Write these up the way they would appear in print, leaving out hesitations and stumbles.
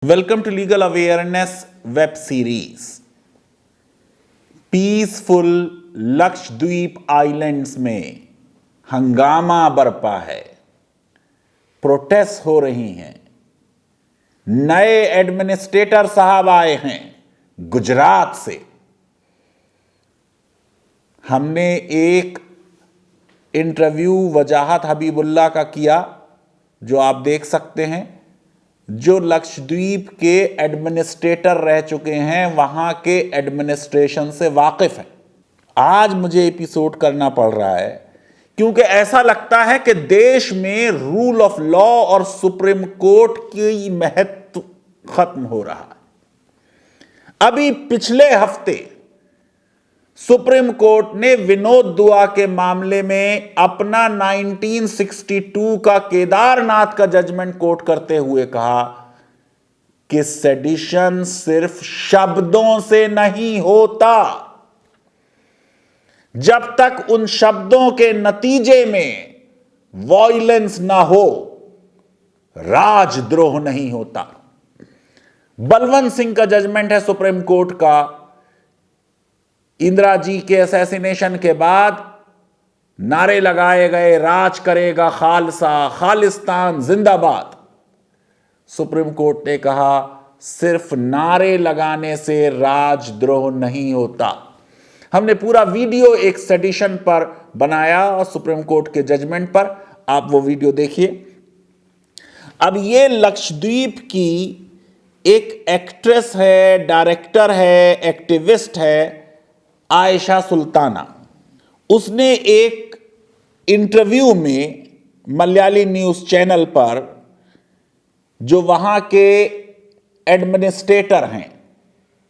Welcome to legal awareness web series. Peaceful Lakshadweep islands में हंगामा बरपा है, प्रोटेस्ट हो रही हैं। नए एडमिनिस्ट्रेटर साहब आए हैं गुजरात से। हमने एक इंटरव्यू वजाहत हबीबुल्ला का किया, जो आप देख सकते हैं, जो लक्षद्वीप के एडमिनिस्ट्रेटर रह चुके हैं, वहां के एडमिनिस्ट्रेशन से वाकिफ हैं। आज मुझे एपिसोड करना पड़ रहा है क्योंकि ऐसा लगता है कि देश में रूल ऑफ लॉ और सुप्रीम कोर्ट की महत्व खत्म हो रहा है। अभी पिछले हफ्ते सुप्रीम कोर्ट ने विनोद दुआ के मामले में अपना 1962 का केदारनाथ का जजमेंट कोट करते हुए कहा कि सेडिशन सिर्फ शब्दों से नहीं होता, जब तक उन शब्दों के नतीजे में वॉयलेंस ना हो, राजद्रोह नहीं होता। बलवंत सिंह का जजमेंट है सुप्रीम कोर्ट का। इंदिरा जी के असैसिनेशन के बाद नारे लगाए गए, राज करेगा खालसा, खालिस्तान जिंदाबाद। सुप्रीम कोर्ट ने कहा सिर्फ नारे लगाने से राजद्रोह नहीं होता। हमने पूरा वीडियो एक सेडिशन पर बनाया और सुप्रीम कोर्ट के जजमेंट पर, आप वो वीडियो देखिए। अब ये लक्षद्वीप की एक एक्ट्रेस है, डायरेक्टर है, एक्टिविस्ट है, आयशा सुल्ताना। उसने एक इंटरव्यू में मलयाली न्यूज चैनल पर, जो वहां के एडमिनिस्ट्रेटर हैं,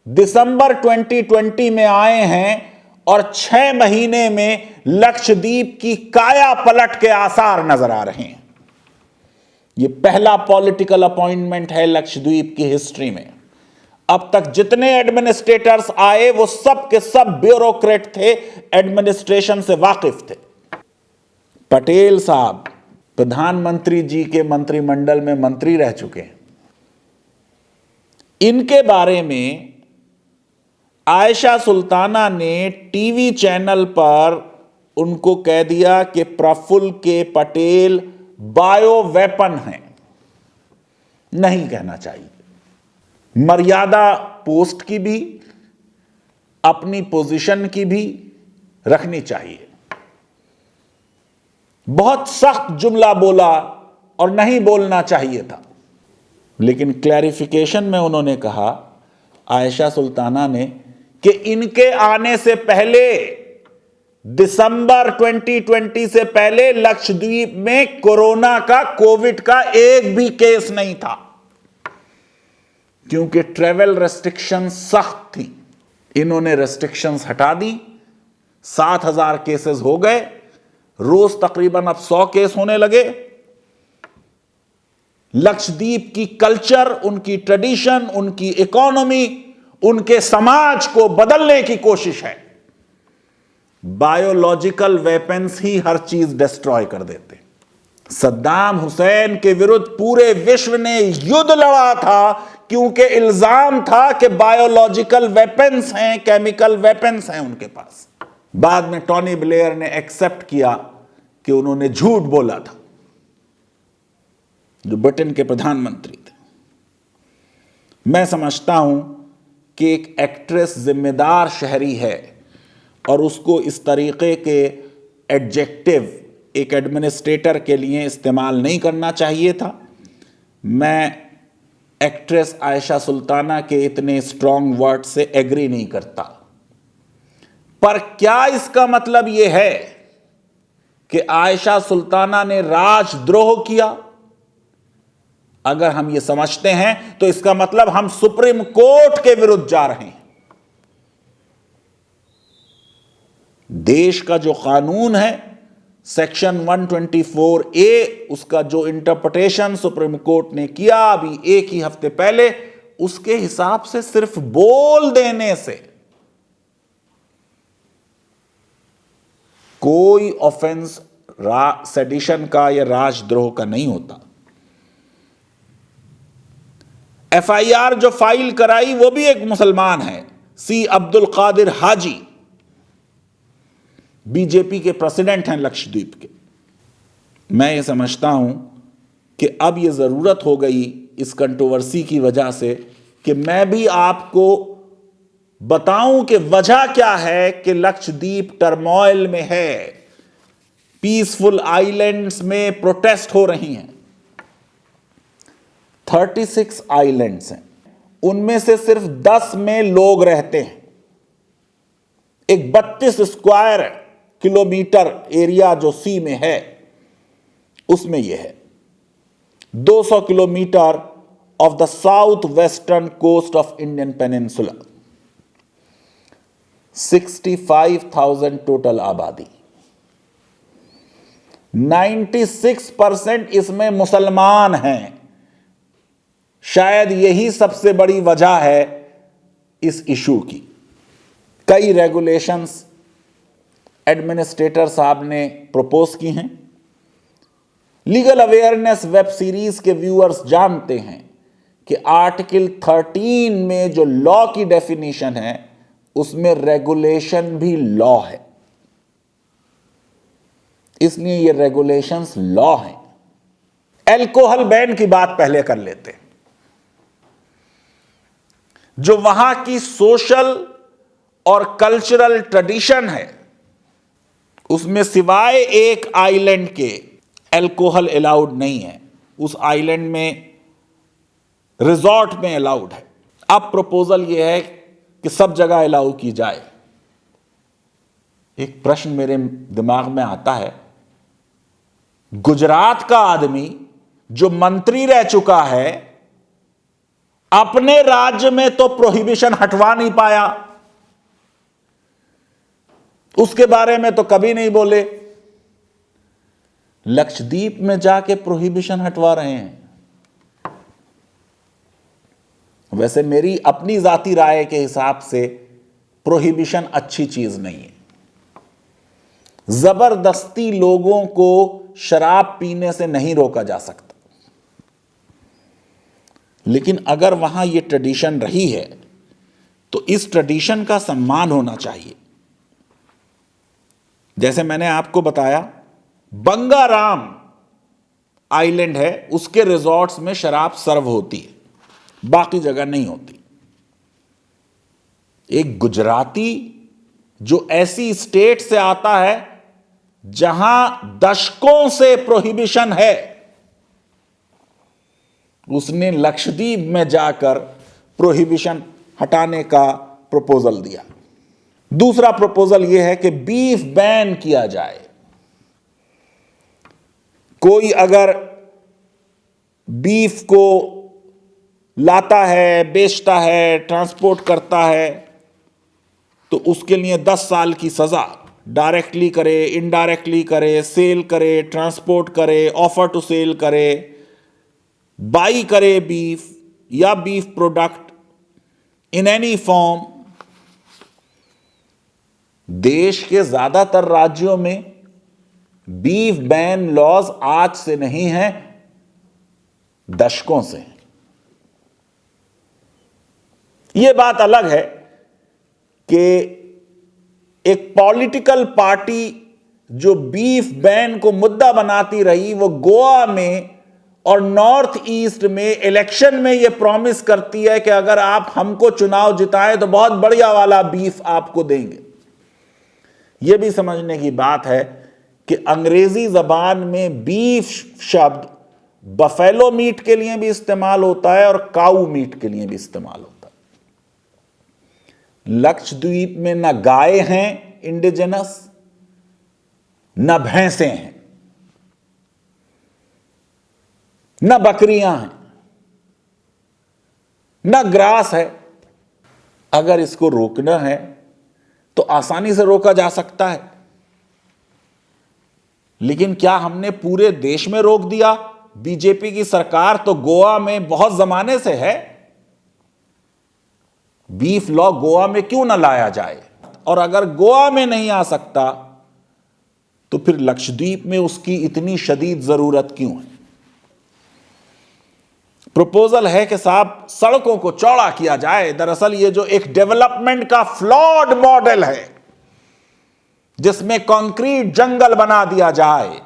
दिसंबर 2020 में आए हैं और 6 महीने में लक्षद्वीप की काया पलट के आसार नजर आ रहे हैं। यह पहला पॉलिटिकल अपॉइंटमेंट है लक्षद्वीप की हिस्ट्री में। अब तक जितने एडमिनिस्ट्रेटर्स आए वो सब के सब ब्यूरोक्रेट थे, एडमिनिस्ट्रेशन से वाकिफ थे। पटेल साहब प्रधानमंत्री जी के मंत्रिमंडल में मंत्री रह चुके हैं। इनके बारे में आयशा सुल्ताना ने टीवी चैनल पर उनको कह दिया कि प्रफुल्ल के पटेल बायो वेपन हैं। नहीं कहना चाहिए। मर्यादा पोस्ट की भी, अपनी पोजीशन की भी रखनी चाहिए। बहुत सख्त जुमला बोला और नहीं बोलना चाहिए था, लेकिन क्लैरिफिकेशन में उन्होंने कहा, आयशा सुल्ताना ने, कि इनके आने से पहले, दिसंबर 2020 से पहले लक्षद्वीप में कोरोना का, कोविड का एक भी केस नहीं था, क्योंकि ट्रैवल रेस्ट्रिक्शन सख्त थी। इन्होंने रेस्ट्रिक्शंस हटा दी, 7000 केसेस हो गए, रोज तकरीबन अब 100 केस होने लगे। लक्षद्वीप की कल्चर, उनकी ट्रेडिशन, उनकी इकोनॉमी, उनके समाज को बदलने की कोशिश है। बायोलॉजिकल वेपन्स ही हर चीज डिस्ट्रॉय कर देते। सद्दाम हुसैन के विरुद्ध पूरे विश्व ने युद्ध लड़ा था, क्योंकि इल्जाम था कि बायोलॉजिकल वेपन्स हैं, केमिकल वेपन्स हैं उनके पास। बाद में टोनी ब्लेयर ने एक्सेप्ट किया कि उन्होंने झूठ बोला था, जो ब्रिटेन के प्रधानमंत्री थे। मैं समझता हूं कि एक एक्ट्रेस जिम्मेदार शहरी है और उसको इस तरीके के एडजेक्टिव एक एडमिनिस्ट्रेटर के लिए इस्तेमाल नहीं करना चाहिए था। मैं एक्ट्रेस आयशा सुल्ताना के इतने स्ट्रॉन्ग वर्ड से एग्री नहीं करता। पर क्या इसका मतलब यह है कि आयशा सुल्ताना ने राजद्रोह किया? अगर हम यह समझते हैं तो इसका मतलब हम सुप्रीम कोर्ट के विरुद्ध जा रहे हैं। देश का जो कानून है, सेक्शन 124A, उसका जो इंटरप्रिटेशन सुप्रीम कोर्ट ने किया अभी एक ही हफ्ते पहले, उसके हिसाब से सिर्फ बोल देने से कोई ऑफेंस सेडिशन का या राजद्रोह का नहीं होता। FIR जो फाइल कराई वो भी एक मुसलमान है, C अब्दुल कादिर हाजी, बीजेपी के प्रेसिडेंट हैं लक्षद्वीप के। मैं ये समझता हूं कि अब ये जरूरत हो गई इस कंट्रोवर्सी की वजह से कि मैं भी आपको बताऊं कि वजह क्या है कि लक्षद्वीप टर्मोइल में है। पीसफुल आइलैंड्स में प्रोटेस्ट हो रही हैं। 36 आइलैंड्स हैं, उनमें से सिर्फ 10 में लोग रहते हैं। एक 32 स्क्वायर किलोमीटर एरिया जो सी में है उसमें यह है। 200 kilometre off the south western coast of Indian peninsula, 65,000 total आबादी, 96% इसमें मुसलमान हैं। शायद यही सबसे बड़ी वजह है इस इशू की। कई रेगुलेशंस एडमिनिस्ट्रेटर साहब ने प्रपोज की हैं। लीगल अवेयरनेस वेब सीरीज के व्यूअर्स जानते हैं कि आर्टिकल 13 में जो लॉ की डेफिनेशन है उसमें रेगुलेशन भी लॉ है, इसलिए ये रेगुलेशंस लॉ हैं। अल्कोहल बैन की बात पहले कर लेते हैं। जो वहां की सोशल और कल्चरल ट्रेडिशन है उसमें सिवाय एक आइलैंड के अल्कोहल अलाउड नहीं है। उस आइलैंड में रिजॉर्ट में अलाउड है। अब प्रपोजल यह है कि सब जगह अलाउ की जाए। एक प्रश्न मेरे दिमाग में आता है, गुजरात का आदमी जो मंत्री रह चुका है अपने राज्य में तो प्रोहिबिशन हटवा नहीं पाया, उसके बारे में तो कभी नहीं बोले। लक्षद्वीप में जाके प्रोहिबिशन हटवा रहे हैं। वैसे मेरी अपनी जाती राय के हिसाब से प्रोहिबिशन अच्छी चीज नहीं है। जबरदस्ती लोगों को शराब पीने से नहीं रोका जा सकता, लेकिन अगर वहां यह ट्रेडिशन रही है तो इस ट्रेडिशन का सम्मान होना चाहिए। जैसे मैंने आपको बताया, बंगाराम आइलैंड है, उसके रिजॉर्ट्स में शराब सर्व होती है, बाकी जगह नहीं होती। एक गुजराती जो ऐसी स्टेट से आता है जहां दशकों से प्रोहिबिशन है, उसने लक्षद्वीप में जाकर प्रोहिबिशन हटाने का प्रपोजल दिया। दूसरा प्रपोजल यह है कि बीफ बैन किया जाए। कोई अगर बीफ को लाता है, बेचता है, ट्रांसपोर्ट करता है तो उसके लिए 10 साल की सजा, डायरेक्टली करे, इनडायरेक्टली करे, सेल करे, ट्रांसपोर्ट करे, ऑफर टू सेल करे, बाई करे बीफ या beef product in any form. देश के ज्यादातर राज्यों में बीफ बैन लॉज आज से नहीं है, दशकों से। यह बात अलग है कि एक पॉलिटिकल पार्टी जो बीफ बैन को मुद्दा बनाती रही, वो गोवा में और नॉर्थ ईस्ट में इलेक्शन में यह प्रॉमिस करती है कि अगर आप हमको चुनाव जिताएं तो बहुत बढ़िया वाला बीफ आपको देंगे। यह भी समझने की बात है कि अंग्रेजी जबान में बीफ शब्द बफेलो मीट के लिए भी इस्तेमाल होता है और काऊ मीट के लिए भी इस्तेमाल होता है। लक्षद्वीप में न गाय हैं इंडिजिनस, न भैंसें हैं, न बकरियां हैं, न ग्रास है। अगर इसको रोकना है तो आसानी से रोका जा सकता है, लेकिन क्या हमने पूरे देश में रोक दिया? बीजेपी की सरकार तो गोवा में बहुत जमाने से है। बीफ लॉ गोवा में क्यों ना लाया जाए? और अगर गोवा में नहीं आ सकता तो फिर लक्षद्वीप में उसकी इतनी शदीद जरूरत क्यों है? प्रपोजल है कि साहब सड़कों को चौड़ा किया जाए। दरअसल ये जो एक डेवलपमेंट का फ्लॉड मॉडल है जिसमें कंक्रीट जंगल बना दिया जाए,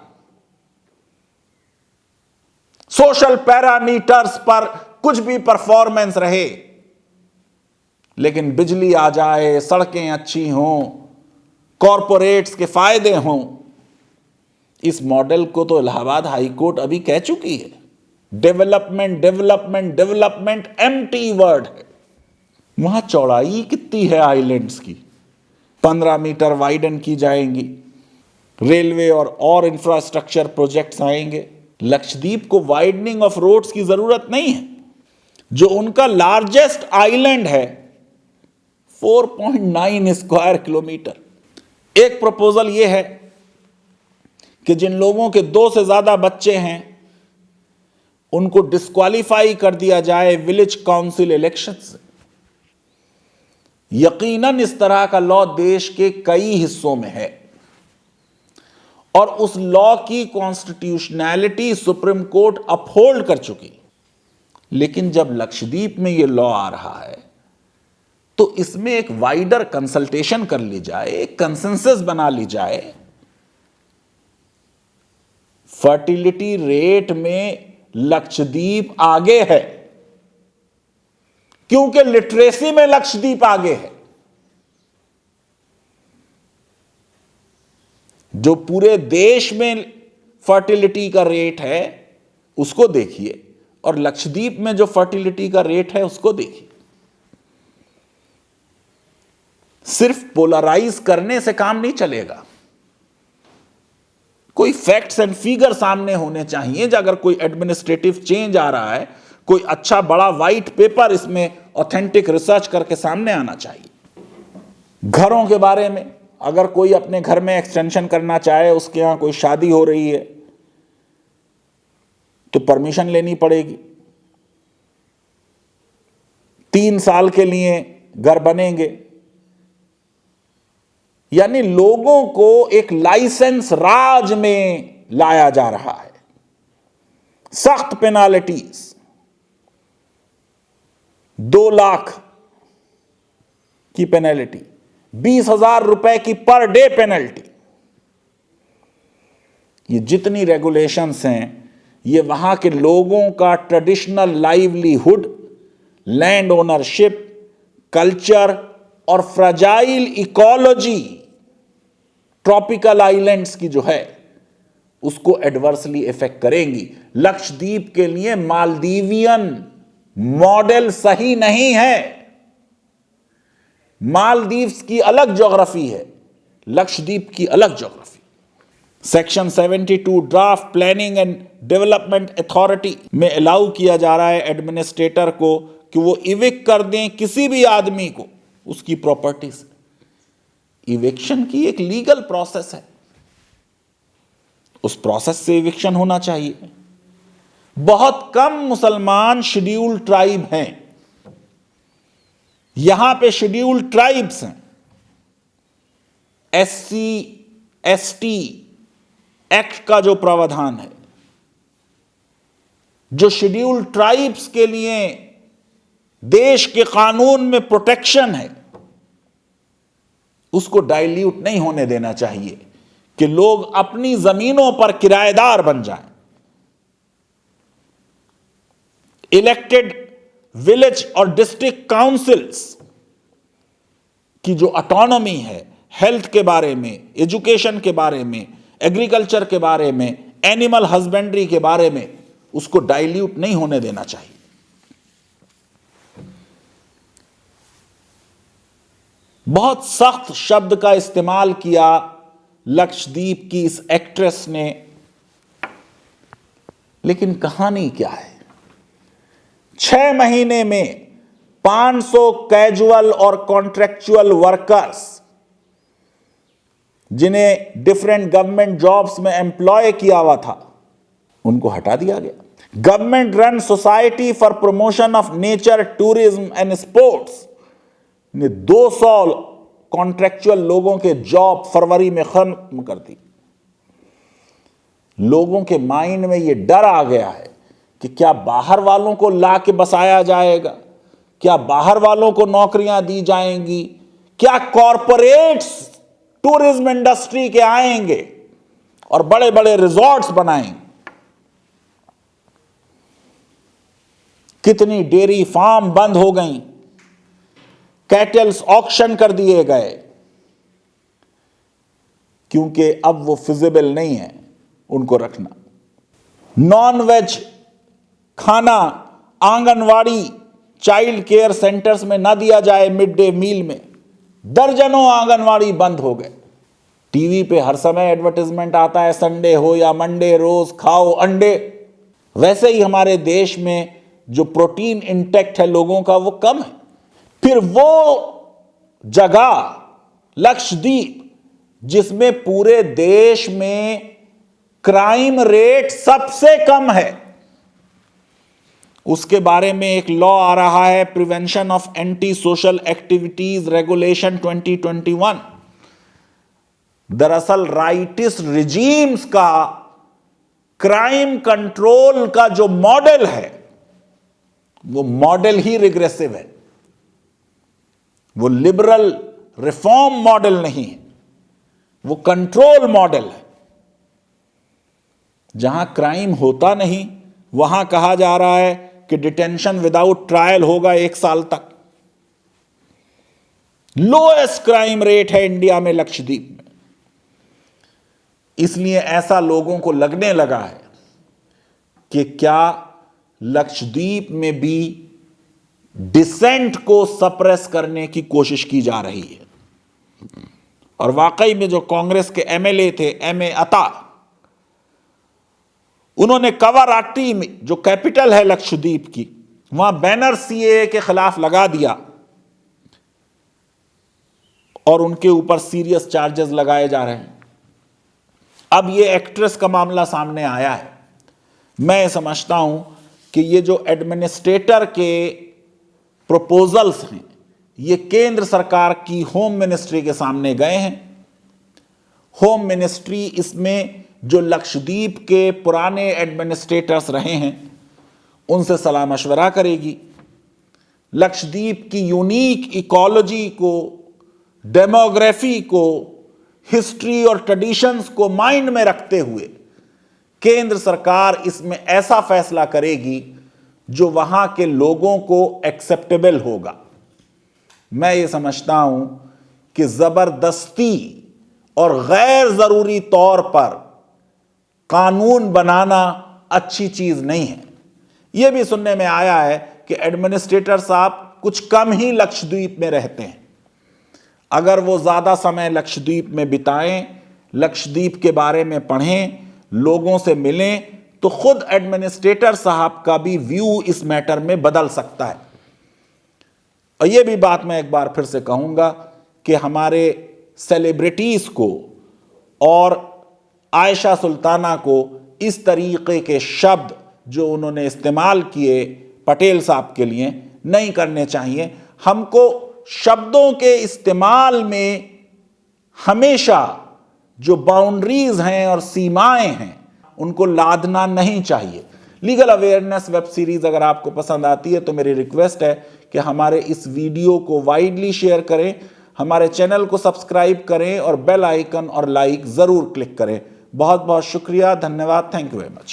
सोशल पैरामीटर्स पर कुछ भी परफॉर्मेंस रहे, लेकिन बिजली आ जाए, सड़कें अच्छी हों, कॉरपोरेट्स के फायदे हों, इस मॉडल को तो इलाहाबाद हाई कोर्ट अभी कह चुकी है। Development development development empty word है। वहां चौड़ाई कितनी है आइलैंड्स की? 15 मीटर वाइडन की जाएंगी, रेलवे और इंफ्रास्ट्रक्चर प्रोजेक्ट्स आएंगे। लक्षद्वीप को वाइडनिंग ऑफ रोड्स की जरूरत नहीं है। जो उनका लार्जेस्ट आइलैंड है 4.9 स्क्वायर किलोमीटर। एक प्रपोजल यह है कि जिन लोगों के 2 से ज्यादा बच्चे हैं उनको डिस्क्वालीफाई कर दिया जाए विलेज काउंसिल इलेक्शन से। यकीनन इस तरह का लॉ देश के कई हिस्सों में है और उस लॉ की कॉन्स्टिट्यूशनैलिटी सुप्रीम कोर्ट अपहोल्ड कर चुकी। लेकिन जब लक्षद्वीप में यह लॉ आ रहा है तो इसमें एक वाइडर कंसल्टेशन कर ली जाए, एक कंसेंसस बना ली जाए। फर्टिलिटी रेट में लक्षद्वीप आगे है क्योंकि लिटरेसी में लक्षद्वीप आगे है। जो पूरे देश में फर्टिलिटी का रेट है उसको देखिए और लक्षद्वीप में जो फर्टिलिटी का रेट है उसको देखिए। सिर्फ पोलराइज करने से काम नहीं चलेगा, कोई फैक्ट्स एंड फिगर सामने होने चाहिए। अगर कोई एडमिनिस्ट्रेटिव चेंज आ रहा है, कोई अच्छा बड़ा वाइट पेपर इसमें ऑथेंटिक रिसर्च करके सामने आना चाहिए। घरों के बारे में अगर कोई अपने घर में एक्सटेंशन करना चाहे, उसके यहां कोई शादी हो रही है तो परमिशन लेनी पड़ेगी। 3 साल के लिए घर बनेंगे, यानी लोगों को एक लाइसेंस राज में लाया जा रहा है। सख्त पेनाल्टीज, 2 लाख की पेनल्टी, 20,000 रुपए की पर डे पेनल्टी। ये जितनी रेगुलेशंस हैं ये वहां के लोगों का traditional livelihood, land ownership, culture और फ्रजाइल इकोलॉजी ट्रॉपिकल आइलैंड्स की जो है उसको एडवर्सली इफेक्ट करेंगी। लक्षद्वीप के लिए मालदीवियन मॉडल सही नहीं है। मालदीव्स की अलग ज्योग्राफी है, लक्षद्वीप की अलग geography. Section 72 draft planning and development authority में अलाउ किया जा रहा है एडमिनिस्ट्रेटर को कि वो इविक्ट कर दें किसी भी आदमी को उसकी प्रॉपर्टी से। इविक्शन की एक लीगल प्रोसेस है, उस प्रोसेस से इविक्शन होना चाहिए। बहुत कम मुसलमान शेड्यूल्ड ट्राइब हैं, यहां पे शेड्यूल्ड ट्राइब्स हैं। SC ST एक्ट का जो प्रावधान है, जो शेड्यूल्ड ट्राइब्स के लिए देश के कानून में प्रोटेक्शन है, उसको डाइल्यूट नहीं होने देना चाहिए कि लोग अपनी जमीनों पर किराएदार बन जाएं। इलेक्टेड विलेज और डिस्ट्रिक्ट काउंसिल्स की जो ऑटोनॉमी है, हेल्थ के बारे में, एजुकेशन के बारे में, एग्रीकल्चर के बारे में, एनिमल हस्बेंड्री के बारे में, उसको डाइल्यूट नहीं होने देना चाहिए। बहुत सख्त शब्द का इस्तेमाल किया लक्षद्वीप की इस एक्ट्रेस ने, लेकिन कहानी क्या है? 6 महीने में 500 कैजुअल और कॉन्ट्रैक्चुअल वर्कर्स जिन्हें डिफरेंट गवर्नमेंट जॉब्स में एम्प्लॉय किया हुआ था, उनको हटा दिया गया। Government run society for promotion of nature, tourism and sports ने 200 कॉन्ट्रैक्चुअल लोगों के जॉब फरवरी में खत्म कर दी। लोगों के माइंड में यह डर आ गया है कि क्या बाहर वालों को ला के बसाया जाएगा, क्या बाहर वालों को नौकरियां दी जाएंगी, क्या कॉरपोरेट्स टूरिज्म इंडस्ट्री के आएंगे और बड़े बड़े रिजॉर्ट्स बनाएंगे। कितनी डेयरी फार्म बंद हो गई, कैटल्स ऑक्शन कर दिए गए, क्योंकि अब वो फिजिबल नहीं है उनको रखना। नॉन वेज खाना आंगनवाड़ी चाइल्ड केयर सेंटर्स में ना दिया जाए, मिड डे मील में दर्जनों आंगनवाड़ी बंद हो गए। टीवी पे हर समय एडवर्टाइजमेंट आता है, संडे हो या मंडे रोज खाओ अंडे। वैसे ही हमारे देश में जो प्रोटीन इंटेक्ट है लोगों का वो कम है। फिर वो जगह लक्षद्वीप जिसमें पूरे देश में क्राइम रेट सबसे कम है, उसके बारे में एक लॉ आ रहा है, prevention of anti social activities regulation 2021। दरअसल राइटिस्ट रिजीम्स का क्राइम कंट्रोल का जो मॉडल है वो मॉडल ही रिग्रेसिव है, वो लिबरल रिफॉर्म मॉडल नहीं है, वो कंट्रोल मॉडल है। जहां क्राइम होता नहीं वहां कहा जा रहा है कि डिटेंशन विदाउट ट्रायल होगा 1 साल तक। लोएस्ट क्राइम रेट है इंडिया में लक्षद्वीप में। इसलिए ऐसा लोगों को लगने लगा है कि क्या लक्षद्वीप में भी डिसेंट को सप्रेस करने की कोशिश की जा रही है। और वाकई में जो कांग्रेस के एमएलए थे, एमए अता, उन्होंने कवाराट्टी में जो कैपिटल है लक्षद्वीप की, वहां बैनर सीएए के खिलाफ लगा दिया और उनके ऊपर सीरियस चार्जेस लगाए जा रहे हैं। अब ये एक्ट्रेस का मामला सामने आया है। मैं समझता हूं कि ये जो एडमिनिस्ट्रेटर के प्रपोजल्स हैं ये केंद्र सरकार की होम मिनिस्ट्री के सामने गए हैं। होम मिनिस्ट्री इसमें जो लक्षद्वीप के पुराने एडमिनिस्ट्रेटर्स रहे हैं उनसे सलाह मशवरा करेगी। लक्षद्वीप की यूनिक इकोलॉजी को, डेमोग्राफी को, हिस्ट्री और ट्रेडिशंस को माइंड में रखते हुए केंद्र सरकार इसमें ऐसा फैसला करेगी जो वहां के लोगों को एक्सेप्टेबल होगा। मैं ये समझता हूं कि जबरदस्ती और गैर जरूरी तौर पर कानून बनाना अच्छी चीज नहीं है। यह भी सुनने में आया है कि एडमिनिस्ट्रेटर साहब कुछ कम ही लक्षद्वीप में रहते हैं। अगर वो ज्यादा समय लक्षद्वीप में बिताएं, लक्षद्वीप के बारे में पढ़ें, लोगों से मिलें, तो खुद एडमिनिस्ट्रेटर साहब का भी व्यू इस मैटर में बदल सकता है। और यह भी बात मैं एक बार फिर से कहूंगा कि हमारे सेलिब्रिटीज को और आयशा सुल्ताना को इस तरीके के शब्द जो उन्होंने इस्तेमाल किए पटेल साहब के लिए नहीं करने चाहिए। हमको शब्दों के इस्तेमाल में हमेशा जो बाउंड्रीज हैं और सीमाएं हैं उनको लादना नहीं चाहिए। लीगल अवेयरनेस वेब सीरीज अगर आपको पसंद आती है तो मेरी रिक्वेस्ट है कि हमारे इस वीडियो को वाइडली शेयर करें, हमारे चैनल को सब्सक्राइब करें और बेल आइकन और लाइक जरूर क्लिक करें। बहुत बहुत शुक्रिया, धन्यवाद, थैंक यू वेरी मच।